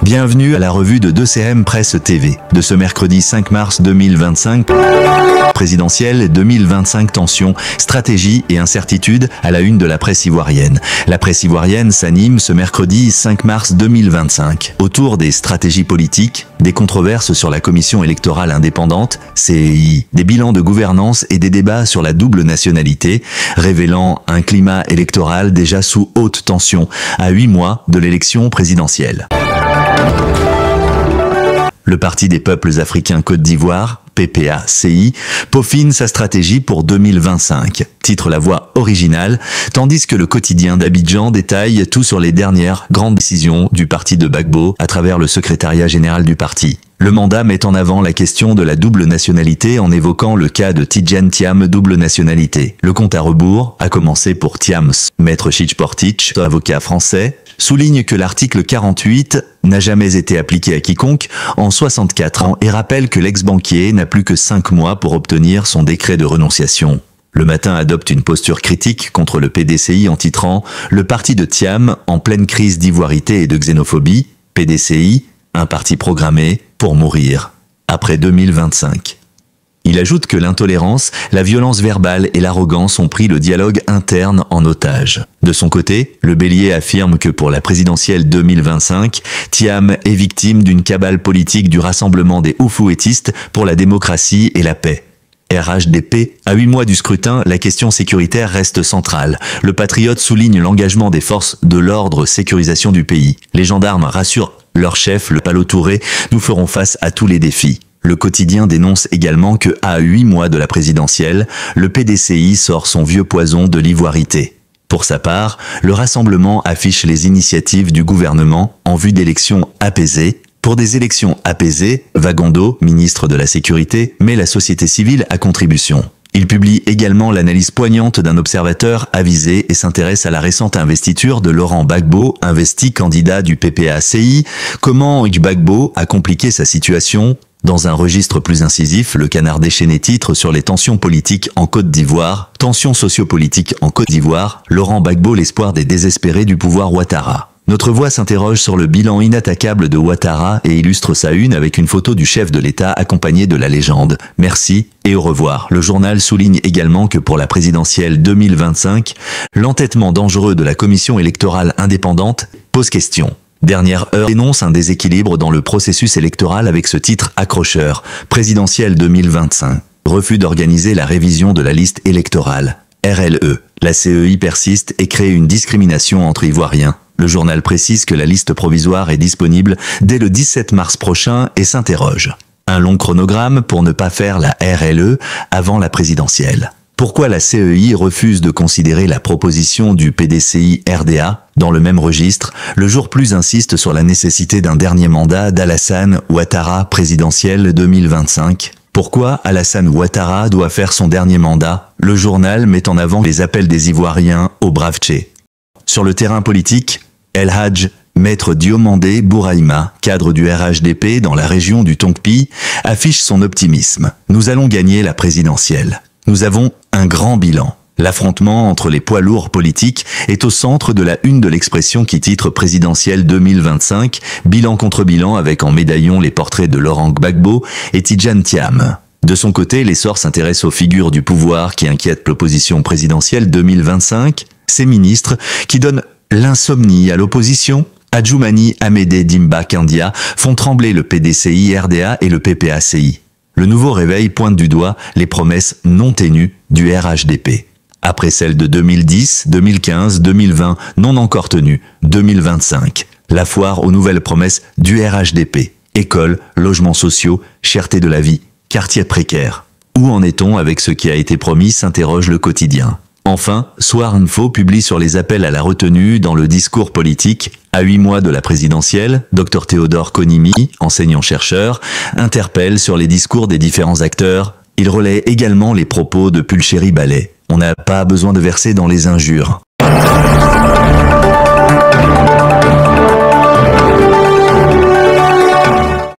Bienvenue à la revue de 2CM Presse TV de ce mercredi 5 mars 2025. Présidentielle 2025, tensions, stratégie et incertitudes à la une de la presse ivoirienne. La presse ivoirienne s'anime ce mercredi 5 mars 2025 autour des stratégies politiques, des controverses sur la commission électorale indépendante, CEI, des bilans de gouvernance et des débats sur la double nationalité, révélant un climat électoral déjà sous haute tension à 8 mois de l'élection présidentielle. Le Parti des peuples africains Côte d'Ivoire, PPACI, peaufine sa stratégie pour 2025, titre La Voix originale, tandis que le quotidien d'Abidjan détaille tout sur les dernières grandes décisions du parti de Gbagbo à travers le secrétariat général du parti. Le mandat met en avant la question de la double nationalité en évoquant le cas de Tidjane Thiam, double nationalité. Le compte à rebours a commencé pour Thiams. Maître Chichportich, avocat français, souligne que l'article 48 n'a jamais été appliqué à quiconque en 64 ans et rappelle que l'ex-banquier n'a plus que 5 mois pour obtenir son décret de renonciation. Le Matin adopte une posture critique contre le PDCI en titrant « Le parti de Thiam en pleine crise d'ivoirité et de xénophobie, PDCI, un parti programmé pour mourir après 2025 ». Il ajoute que l'intolérance, la violence verbale et l'arrogance ont pris le dialogue interne en otage. De son côté, le Bélier affirme que pour la présidentielle 2025, Thiam est victime d'une cabale politique du Rassemblement des Oufouettistes pour la démocratie et la paix. RHDP, à 8 mois du scrutin, la question sécuritaire reste centrale. Le patriote souligne l'engagement des forces de l'ordre sécurisation du pays. Les gendarmes rassurent leur chef, le Palo Touré, nous ferons face à tous les défis. Le quotidien dénonce également que, à 8 mois de la présidentielle, le PDCI sort son vieux poison de l'ivoirité. Pour sa part, le Rassemblement affiche les initiatives du gouvernement en vue d'élections apaisées. Pour des élections apaisées, Vagondo, ministre de la Sécurité, met la société civile à contribution. Il publie également l'analyse poignante d'un observateur avisé et s'intéresse à la récente investiture de Laurent Gbagbo, investi candidat du PPACI. Comment Gbagbo a compliqué sa situation ? Dans un registre plus incisif, le Canard déchaîné titre sur les tensions politiques en Côte d'Ivoire. Tensions sociopolitiques en Côte d'Ivoire, Laurent Gbagbo l'espoir des désespérés du pouvoir Ouattara. Notre Voix s'interroge sur le bilan inattaquable de Ouattara et illustre sa une avec une photo du chef de l'État accompagné de la légende « Merci et au revoir ». Le journal souligne également que pour la présidentielle 2025, l'entêtement dangereux de la commission électorale indépendante pose question. Dernière Heure dénonce un déséquilibre dans le processus électoral avec ce titre accrocheur, présidentielle 2025. Refus d'organiser la révision de la liste électorale. RLE. La CEI persiste et crée une discrimination entre Ivoiriens. Le journal précise que la liste provisoire est disponible dès le 17 mars prochain et s'interroge. Un long chronogramme pour ne pas faire la RLE avant la présidentielle. Pourquoi la CEI refuse de considérer la proposition du PDCI-RDA dans le même registre? Le Jour Plus insiste sur la nécessité d'un dernier mandat d'Alassane Ouattara présidentielle 2025. Pourquoi Alassane Ouattara doit faire son dernier mandat? Le journal met en avant les appels des Ivoiriens au Bravché. Sur le terrain politique, El Hadj, Maître Diomandé Bouraïma, cadre du RHDP dans la région du Tonkpi, affiche son optimisme. Nous allons gagner la présidentielle. Nous avons un grand bilan. L'affrontement entre les poids lourds politiques est au centre de la une de l'expression qui titre présidentielle 2025, bilan contre bilan avec en médaillon les portraits de Laurent Gbagbo et Tidjane Thiam. De son côté, l'essor s'intéresse aux figures du pouvoir qui inquiètent l'opposition présidentielle 2025, ces ministres qui donnent l'insomnie à l'opposition. Adjoumani Amédé Dimba Kandia font trembler le PDCI-RDA et le PPACI. Le nouveau réveil pointe du doigt les promesses non tenues du RHDP. Après celles de 2010, 2015, 2020, non encore tenues, 2025. La foire aux nouvelles promesses du RHDP. Écoles, logements sociaux, cherté de la vie, quartiers précaires. Où en est-on avec ce qui a été promis, s'interroge le quotidien. Enfin, Soir Info publie sur les appels à la retenue dans le discours politique. À 8 mois de la présidentielle, Dr Théodore Konimi, enseignant-chercheur, interpelle sur les discours des différents acteurs. Il relaie également les propos de Pulchéri Ballet. On n'a pas besoin de verser dans les injures.